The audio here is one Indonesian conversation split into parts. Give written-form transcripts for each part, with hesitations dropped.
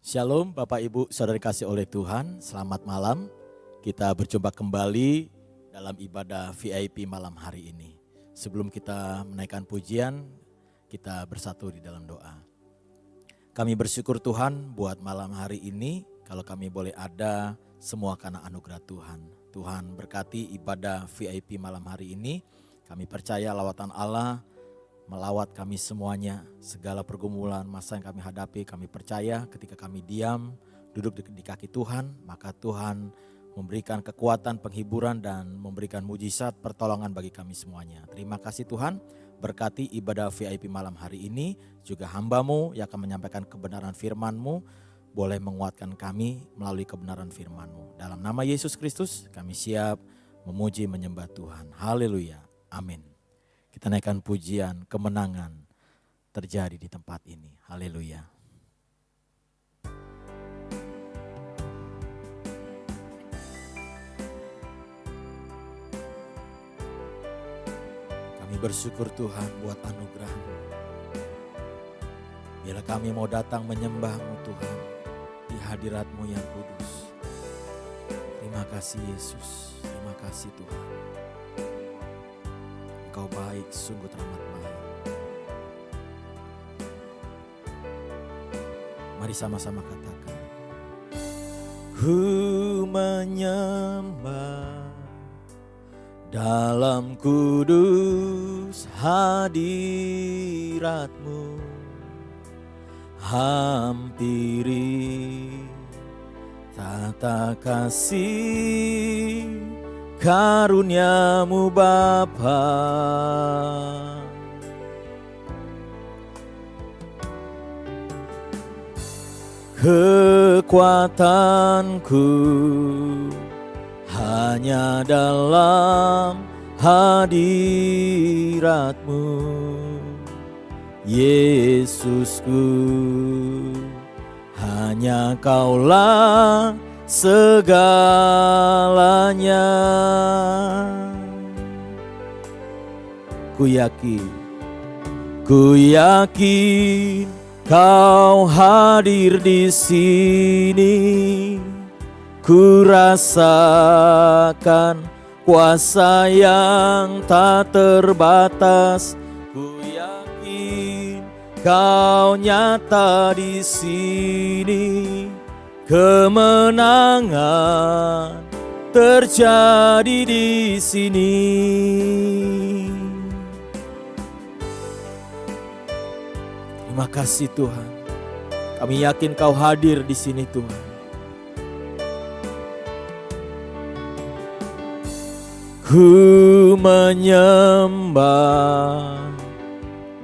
Shalom Bapak Ibu Saudara kasih oleh Tuhan, selamat malam. Kita berjumpa kembali dalam ibadah VIP malam hari ini. Sebelum kita menaikkan pujian, kita bersatu di dalam doa. Kami bersyukur Tuhan buat malam hari ini, kalau kami boleh ada semua karena anugerah Tuhan. Tuhan berkati ibadah VIP malam hari ini, kami percaya lawatan Allah melawat kami semuanya, segala pergumulan masa yang kami hadapi, kami percaya ketika kami diam, duduk di kaki Tuhan, maka Tuhan memberikan kekuatan, penghiburan dan memberikan mujizat pertolongan bagi kami semuanya. Terima kasih Tuhan, berkati ibadah VIP malam hari ini, juga hamba-Mu yang akan menyampaikan kebenaran firman-Mu, boleh menguatkan kami melalui kebenaran firman-Mu. Dalam nama Yesus Kristus kami siap memuji menyembah Tuhan. Haleluya, amin. Kita naikkan pujian, kemenangan terjadi di tempat ini. Haleluya. Kami bersyukur Tuhan buat anugerah-Mu. Bila kami mau datang menyembah-Mu Tuhan, di hadirat-Mu yang kudus. Terima kasih Yesus, terima kasih Tuhan. Engkau baik, sungguh teramat baik. Mari sama-sama katakan. Ku menyembah dalam kudus hadirat-Mu. Hampiri tata kasih karunia-Mu Bapa. Kekuatanku hanya dalam hadirat-Mu, Yesusku. Hanya Kaulah segalanya. Ku yakin Kau hadir di sini. Ku rasakan kuasa yang tak terbatas. Ku yakin Kau nyata di sini. Kemenangan terjadi di sini. Terima kasih Tuhan. Kami yakin Kau hadir di sini Tuhan. Ku menyembah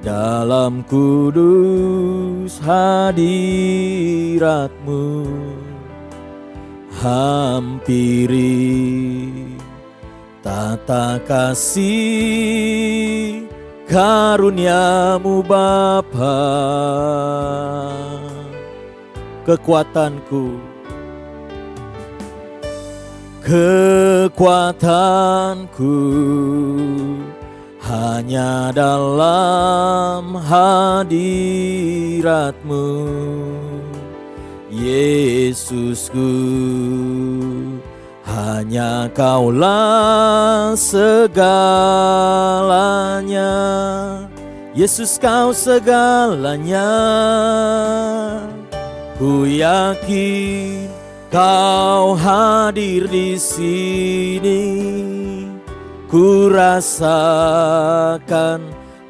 dalam kudus hadirat-Mu. Hampiri tata kasih karunia-Mu Bapa. Kekuatanku hanya dalam hadirat-Mu, Yesusku. Hanya Kaulah segalanya, Yesus Kau segalanya. Ku yakin Kau hadir di sini. Ku rasakan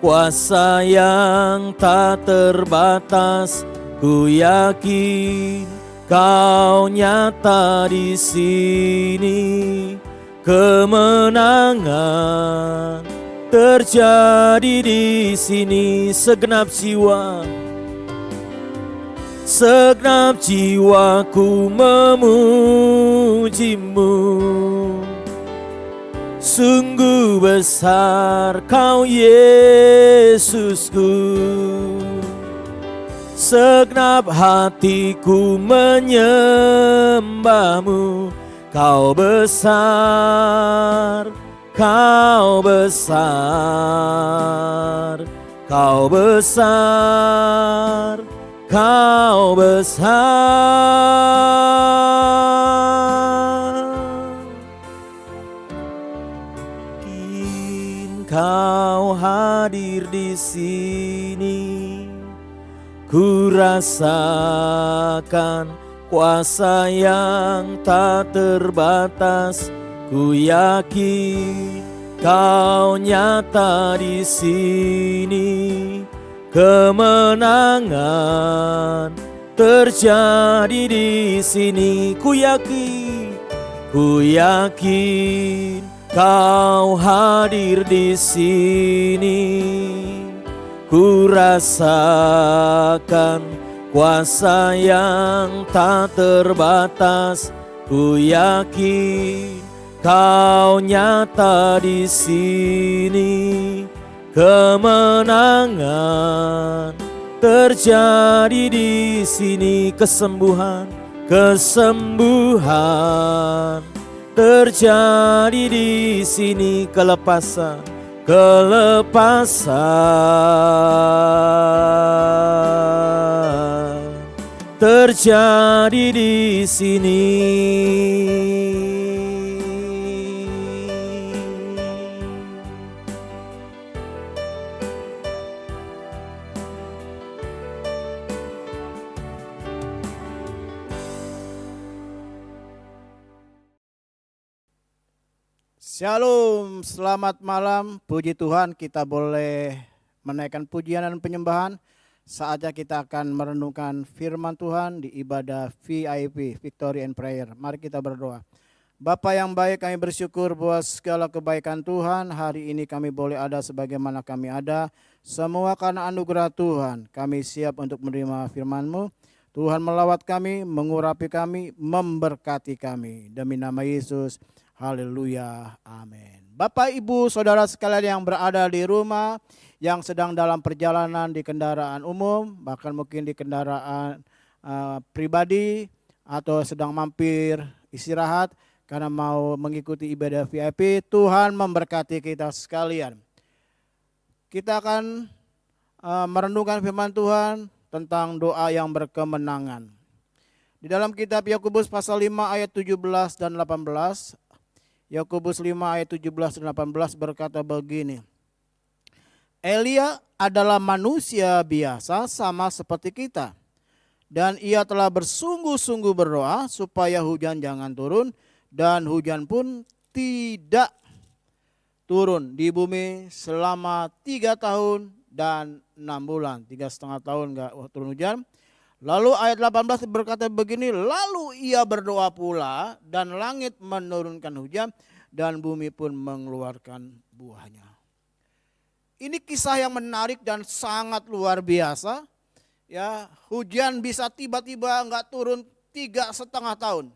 kuasa yang tak terbatas. Ku yakin Kau nyata di sini. Kemenangan terjadi di sini. Segenap jiwaku memuji-Mu. Sungguh besar Kau Yesusku. Segenap hatiku menyembah-Mu. Kau besar, Kau besar, Kau besar, Kau besar. Kau hadir di sini, ku rasakan kuasa yang tak terbatas. Ku yakin Kau nyata di sini, kemenangan terjadi di sini. Ku yakin Kau hadir di sini, ku rasakan kuasa yang tak terbatas. Ku yakin Kau nyata di sini, kemenangan terjadi di sini. Kesembuhan terjadi di sini, kelepasan terjadi di sini. Shalom, selamat malam, puji Tuhan kita boleh menaikkan pujian dan penyembahan. Saatnya kita akan merenungkan firman Tuhan di ibadah VIP, Victory and Prayer. Mari kita berdoa. Bapa yang baik, kami bersyukur buat segala kebaikan Tuhan. Hari ini kami boleh ada sebagaimana kami ada. Semua karena anugerah Tuhan, kami siap untuk menerima firman-Mu. Tuhan melawat kami, mengurapi kami, memberkati kami. Demi nama Yesus. Haleluya, amin. Bapak, Ibu, Saudara sekalian yang berada di rumah, yang sedang dalam perjalanan di kendaraan umum, bahkan mungkin di kendaraan pribadi, atau sedang mampir istirahat karena mau mengikuti ibadah VIP, Tuhan memberkati kita sekalian. Kita akan merenungkan firman Tuhan tentang doa yang berkemenangan. Di dalam kitab Yakobus pasal 5 ayat 17 dan 18, Yakobus 5 ayat 17 dan 18 berkata begini. Elia adalah manusia biasa sama seperti kita. Dan ia telah bersungguh-sungguh berdoa supaya hujan jangan turun. Dan hujan pun tidak turun di bumi selama 3 tahun dan 6 bulan. 3,5 tahun enggak turun hujan. Lalu ayat 18 berkata begini, lalu ia berdoa pula dan langit menurunkan hujan dan bumi pun mengeluarkan buahnya. Ini kisah yang menarik dan sangat luar biasa. Ya, hujan bisa tiba-tiba enggak turun 3,5 tahun.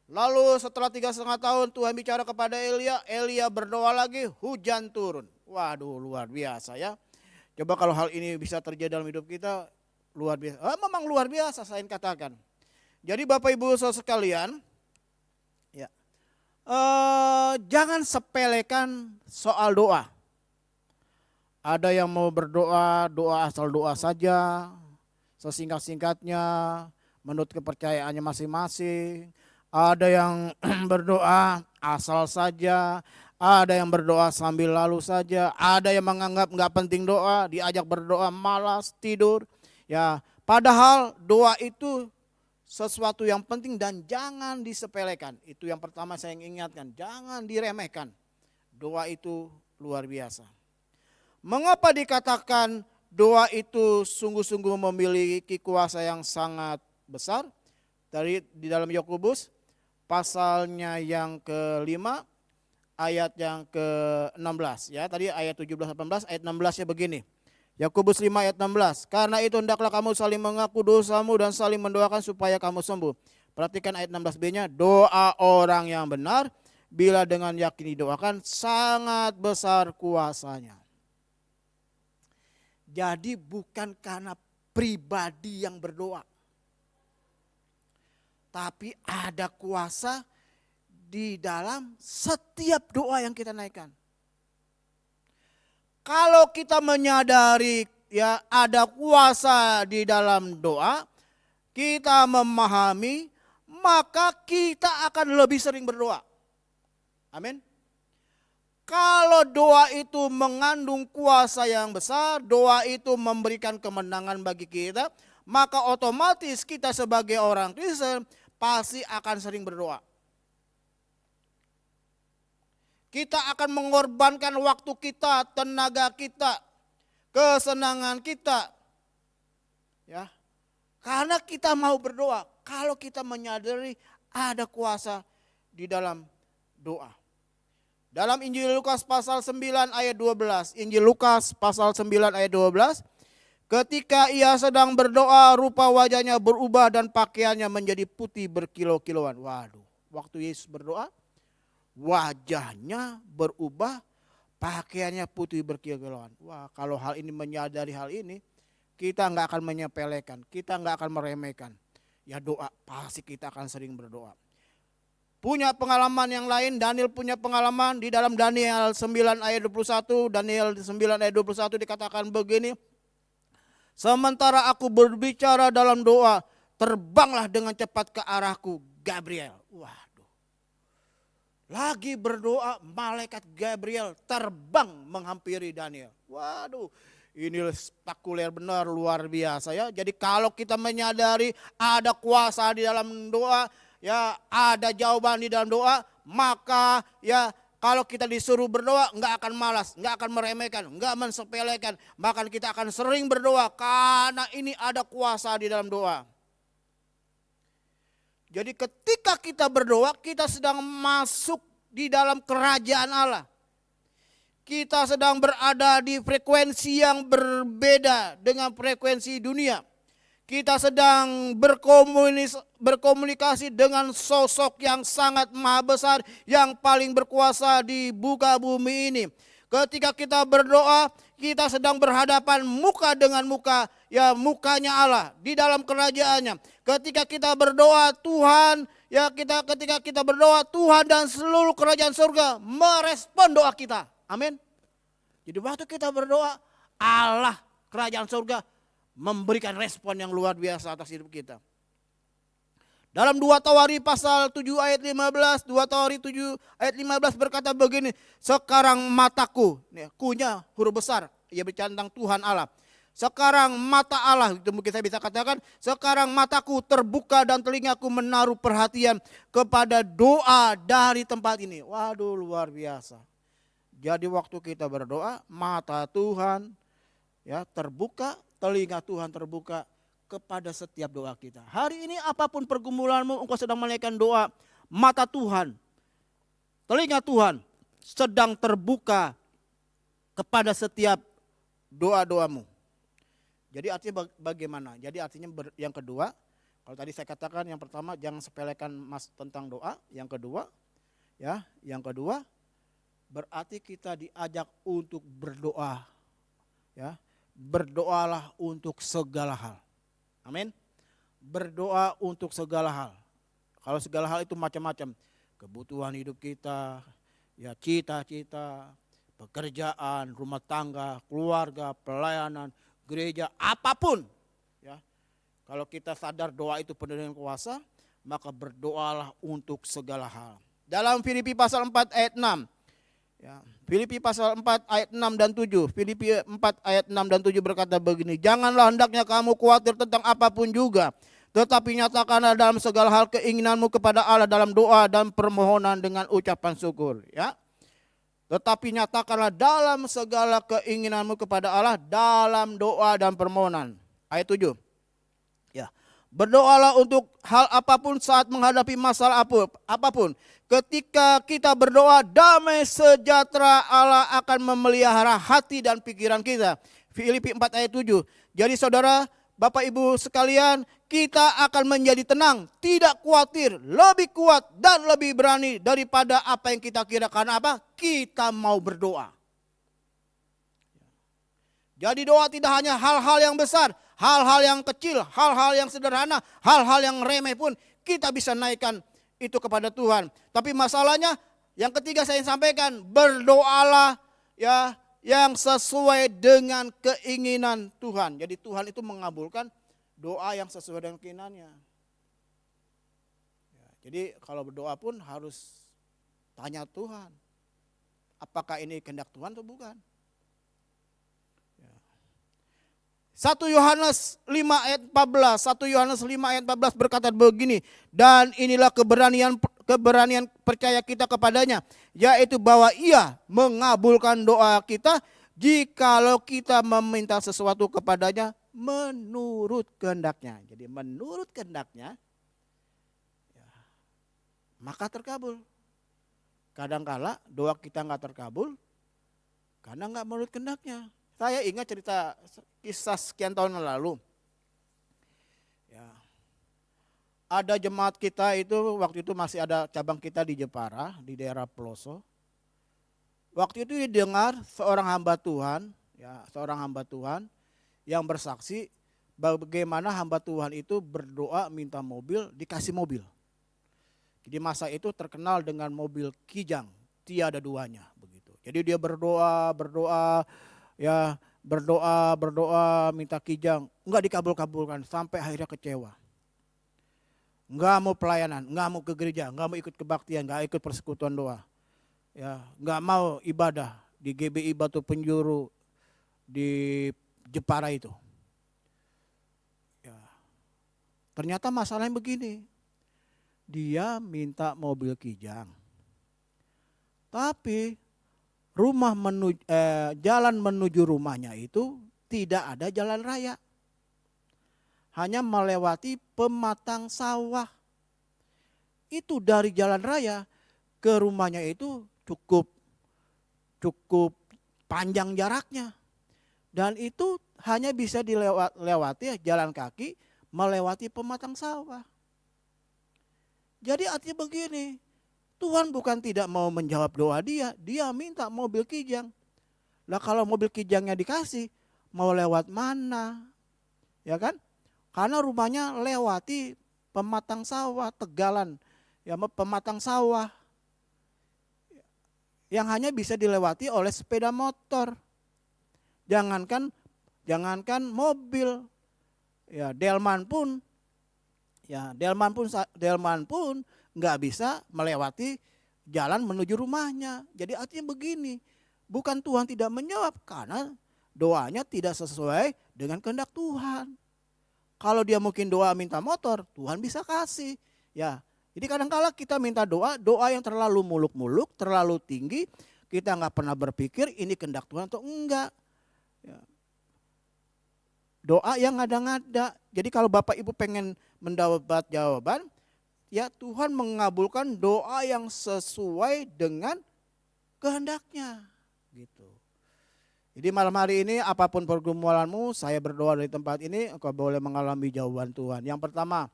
Lalu setelah 3,5 tahun Tuhan bicara kepada Elia, Elia berdoa lagi, hujan turun. Waduh, luar biasa ya. Coba kalau hal ini bisa terjadi dalam hidup kita, luar biasa. Memang luar biasa saya katakan. Jadi Bapak Ibu Saudara sekalian, ya, jangan sepelekan soal doa. Ada yang mau berdoa, doa asal doa saja, sesingkat-singkatnya, menurut kepercayaannya masing-masing. Ada yang berdoa asal saja, ada yang berdoa sambil lalu saja, ada yang menganggap nggak penting doa, diajak berdoa malas, tidur. Ya, padahal doa itu sesuatu yang penting dan jangan disepelekan. Itu yang pertama saya ingin ingatkan, jangan diremehkan. Doa itu luar biasa. Mengapa dikatakan doa itu sungguh-sungguh memiliki kuasa yang sangat besar? Dari di dalam Yakobus pasalnya yang ke-5 ayat yang ke-16 ya. Tadi ayat 17-18, ayat 16-nya begini. Yakobus 5 ayat 16, karena itu hendaklah kamu saling mengaku dosamu dan saling mendoakan supaya kamu sembuh. Perhatikan ayat 16b-nya, doa orang yang benar bila dengan yakin didoakan sangat besar kuasanya. Jadi bukan karena pribadi yang berdoa, tapi ada kuasa di dalam setiap doa yang kita naikkan. Kalau kita menyadari ya ada kuasa di dalam doa, kita memahami, maka kita akan lebih sering berdoa. Amin. Kalau doa itu mengandung kuasa yang besar, doa itu memberikan kemenangan bagi kita, maka otomatis kita sebagai orang Kristen pasti akan sering berdoa. Kita akan mengorbankan waktu kita, tenaga kita, kesenangan kita. Ya. Karena kita mau berdoa, kalau kita menyadari ada kuasa di dalam doa. Dalam Injil Lukas pasal 9 ayat 12. Injil Lukas pasal 9 ayat 12. Ketika ia sedang berdoa, rupa wajahnya berubah dan pakaiannya menjadi putih berkilau-kilauan. Waduh, waktu Yesus berdoa, wajahnya berubah, pakaiannya putih berkilau-kilauan. Wah, kalau hal ini menyadari hal ini, kita nggak akan menyepelekan, kita nggak akan meremehkan. Ya doa, pasti kita akan sering berdoa. Punya pengalaman yang lain, Daniel punya pengalaman di dalam Daniel 9 ayat 21, Daniel 9 ayat 21 dikatakan begini. Sementara aku berbicara dalam doa, terbanglah dengan cepat ke arahku Gabriel. Waduh. Lagi berdoa, malaikat Gabriel terbang menghampiri Daniel. Waduh. Ini spektakuler benar, luar biasa ya. Jadi kalau kita menyadari ada kuasa di dalam doa, ya ada jawaban di dalam doa, maka ya kalau kita disuruh berdoa nggak akan malas, nggak akan meremehkan, nggak mensepelekan, bahkan kita akan sering berdoa karena ini ada kuasa di dalam doa. Jadi ketika kita berdoa, kita sedang masuk di dalam kerajaan Allah. Kita sedang berada di frekuensi yang berbeda dengan frekuensi dunia. Kita sedang berkomunikasi dengan sosok yang sangat maha besar, yang paling berkuasa di muka bumi ini. Ketika kita berdoa, kita sedang berhadapan muka dengan muka, ya mukanya Allah di dalam kerajaannya. Ketika kita berdoa, Tuhan, ya ketika kita berdoa, Tuhan dan seluruh kerajaan surga merespon doa kita. Amin. Jadi waktu kita berdoa, Allah kerajaan surga memberikan respon yang luar biasa atas hidup kita. Dalam 2 Tawari pasal 7 ayat 15, 2 Tawari 7 ayat 15 berkata begini, sekarang mataku, kunya huruf besar, ia berbicara tentang Tuhan Allah. Sekarang mata Allah, itu mungkin saya bisa katakan, sekarang mataku terbuka dan telingaku menaruh perhatian kepada doa dari tempat ini. Waduh, luar biasa. Jadi waktu kita berdoa, mata Tuhan ya terbuka, telinga Tuhan terbuka kepada setiap doa kita. Hari ini apapun pergumulanmu, engkau sedang menaikkan doa, mata Tuhan, telinga Tuhan sedang terbuka kepada setiap doa-doamu. Jadi artinya bagaimana? Jadi artinya yang kedua, kalau tadi saya katakan yang pertama jangan sepelekan tentang doa, yang kedua berarti kita diajak untuk berdoa. Ya, berdoalah untuk segala hal. Amin. Berdoa untuk segala hal. Kalau segala hal itu macam-macam. Kebutuhan hidup kita, ya cita-cita, pekerjaan, rumah tangga, keluarga, pelayanan, gereja, apapun. Ya. Kalau kita sadar doa itu penuh dengan kuasa, maka berdoalah untuk segala hal. Dalam Filipi pasal 4 ayat 6. Ya, Filipi pasal 4 ayat 6 dan 7. Filipi 4 ayat 6 dan 7 berkata begini. Janganlah hendaknya kamu khawatir tentang apapun juga, tetapi nyatakanlah dalam segala hal keinginanmu kepada Allah dalam doa dan permohonan dengan ucapan syukur. Ya. Tetapi nyatakanlah dalam segala keinginanmu kepada Allah dalam doa dan permohonan. Ayat 7. Ya. Berdoalah untuk hal apapun saat menghadapi masalah apapun. Ketika kita berdoa, damai sejahtera Allah akan memelihara hati dan pikiran kita. Filipi 4 ayat 7. Jadi saudara, Bapak Ibu sekalian, kita akan menjadi tenang, tidak khawatir, lebih kuat dan lebih berani daripada apa yang kita kira. Karena apa? Kita mau berdoa. Jadi doa tidak hanya hal-hal yang besar, hal-hal yang kecil, hal-hal yang sederhana, hal-hal yang remeh pun kita bisa naikkan itu kepada Tuhan. Tapi masalahnya yang ketiga saya sampaikan, berdoalah ya yang sesuai dengan keinginan Tuhan. Jadi Tuhan itu mengabulkan doa yang sesuai dengan keinginannya. Ya, jadi kalau berdoa pun harus tanya Tuhan, apakah ini kehendak Tuhan atau bukan. 1 Yohanes 5 ayat 14, 1 Yohanes 5 ayat 14 berkata begini, dan inilah keberanian percaya kita kepadanya, yaitu bahwa Ia mengabulkan doa kita jikalau kita meminta sesuatu kepadanya menurut kehendaknya. Jadi menurut kehendaknya, ya, maka terkabul. Kadangkala doa kita nggak terkabul karena nggak menurut kehendaknya. Saya ingat cerita kisah sekian tahun lalu. Ya. Ada jemaat kita itu waktu itu masih ada cabang kita di Jepara, di daerah Peloso. Waktu itu didengar seorang hamba Tuhan, ya, seorang hamba Tuhan yang bersaksi bagaimana hamba Tuhan itu berdoa minta mobil, dikasih mobil. Jadi masa itu terkenal dengan mobil Kijang, tiada duanya begitu. Jadi dia berdoa minta Kijang, enggak dikabul-kabulkan sampai akhirnya kecewa. Enggak mau pelayanan, enggak mau ke gereja, enggak mau ikut kebaktian, enggak ikut persekutuan doa. Ya, enggak mau ibadah di GBI Batu Penjuru di Jepara itu. Ya. Ternyata masalahnya begini. Dia minta mobil Kijang. Tapi jalan menuju rumahnya itu tidak ada jalan raya. Hanya melewati pematang sawah. Itu dari jalan raya ke rumahnya itu cukup panjang jaraknya. Dan itu hanya bisa dilewati jalan kaki melewati pematang sawah. Jadi artinya begini, Tuhan bukan tidak mau menjawab doa dia minta mobil Kijang. Lah kalau mobil Kijangnya dikasih, mau lewat mana? Ya kan? Karena rumahnya lewati pematang sawah, tegalan, ya pematang sawah. Yang hanya bisa dilewati oleh sepeda motor. Jangankan mobil. Ya, Delman pun nggak bisa melewati jalan menuju rumahnya. Jadi artinya begini, bukan Tuhan tidak menjawab karena doanya tidak sesuai dengan kehendak Tuhan. Kalau dia mungkin doa minta motor, Tuhan bisa kasih. Ya, jadi kadang-kala kita minta doa yang terlalu muluk-muluk, terlalu tinggi, kita nggak pernah berpikir ini kehendak Tuhan atau enggak. Ya. Doa yang ngada-ngada. Jadi kalau Bapak Ibu pengen mendapat jawaban, ya Tuhan mengabulkan doa yang sesuai dengan kehendaknya. Gitu. Jadi malam hari ini apapun pergumulanmu, saya berdoa dari tempat ini, engkau boleh mengalami jawaban Tuhan. Yang pertama,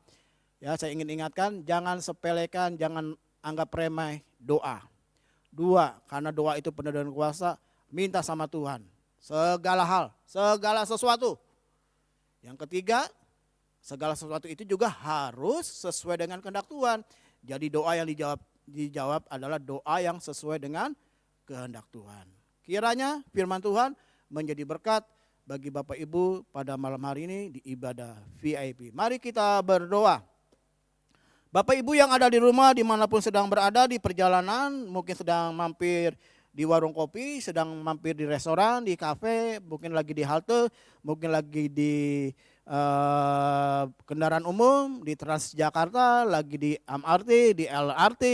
ya saya ingin ingatkan, jangan sepelekan, jangan anggap remeh doa. 2, karena doa itu penuh dengan kuasa, minta sama Tuhan. Segala hal, segala sesuatu. Yang ketiga, segala sesuatu itu juga harus sesuai dengan kehendak Tuhan. Jadi doa yang dijawab adalah doa yang sesuai dengan kehendak Tuhan. Kiranya firman Tuhan menjadi berkat bagi Bapak Ibu pada malam hari ini di ibadah VIP. Mari kita berdoa. Bapak Ibu yang ada di rumah dimanapun sedang berada di perjalanan, mungkin sedang mampir di warung kopi, sedang mampir di restoran, di kafe, mungkin lagi di halte, mungkin lagi di kendaraan umum, di Transjakarta, lagi di MRT, di LRT,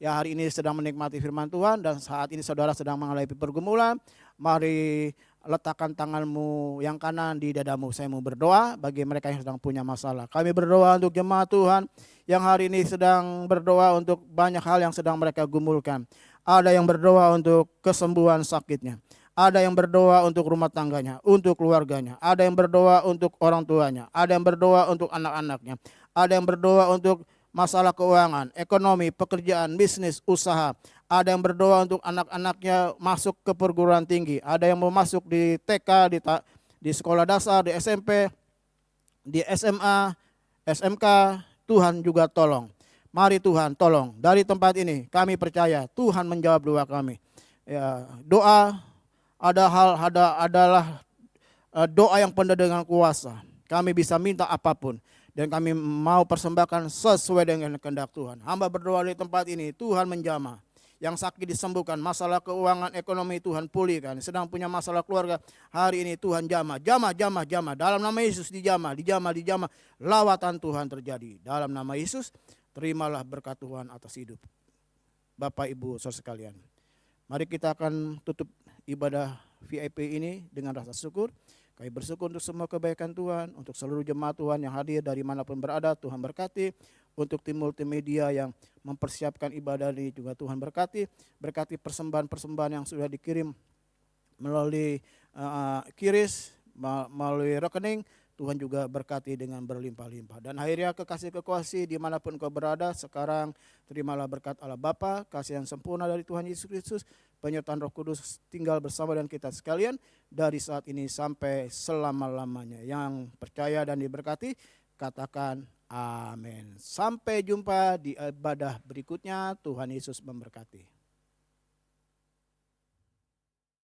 ya hari ini sedang menikmati firman Tuhan dan saat ini saudara sedang mengalami pergumulan, mari letakkan tanganmu yang kanan di dadamu. Saya mau berdoa bagi mereka yang sedang punya masalah. Kami berdoa untuk jemaat Tuhan yang hari ini sedang berdoa untuk banyak hal yang sedang mereka gumulkan. Ada yang berdoa untuk kesembuhan sakitnya. Ada yang berdoa untuk rumah tangganya, untuk keluarganya. Ada yang berdoa untuk orang tuanya. Ada yang berdoa untuk anak-anaknya. Ada yang berdoa untuk masalah keuangan, ekonomi, pekerjaan, bisnis, usaha. Ada yang berdoa untuk anak-anaknya masuk ke perguruan tinggi. Ada yang mau masuk di TK, di sekolah dasar, di SMP, di SMA, SMK. Tuhan juga tolong. Mari Tuhan tolong, dari tempat ini kami percaya Tuhan menjawab doa kami. Ya, doa adalah doa yang penuh dengan kuasa. Kami bisa minta apapun dan kami mau persembahkan sesuai dengan kehendak Tuhan. Hamba berdoa di tempat ini, Tuhan menjamah. Yang sakit disembuhkan, masalah keuangan ekonomi Tuhan pulihkan. Sedang punya masalah keluarga, hari ini Tuhan jamah. Dalam nama Yesus dijamah. Lawatan Tuhan terjadi. Dalam nama Yesus, terimalah berkat Tuhan atas hidup Bapak Ibu saudara sekalian. Mari kita akan tutup ibadah VIP ini dengan rasa syukur. Kami bersyukur untuk semua kebaikan Tuhan, untuk seluruh jemaat Tuhan yang hadir dari manapun berada, Tuhan berkati. Untuk tim multimedia yang mempersiapkan ibadah ini juga Tuhan berkati. Berkati persembahan-persembahan yang sudah dikirim melalui kiris, melalui rekening. Tuhan juga berkati dengan berlimpah-limpah. Dan akhirnya kekasih-kekasih dimanapun kau berada, sekarang terimalah berkat Allah Bapa, kasih yang sempurna dari Tuhan Yesus Kristus, penyertaan Roh Kudus tinggal bersama dengan kita sekalian dari saat ini sampai selama-lamanya. Yang percaya dan diberkati, katakan amin. Sampai jumpa di ibadah berikutnya. Tuhan Yesus memberkati.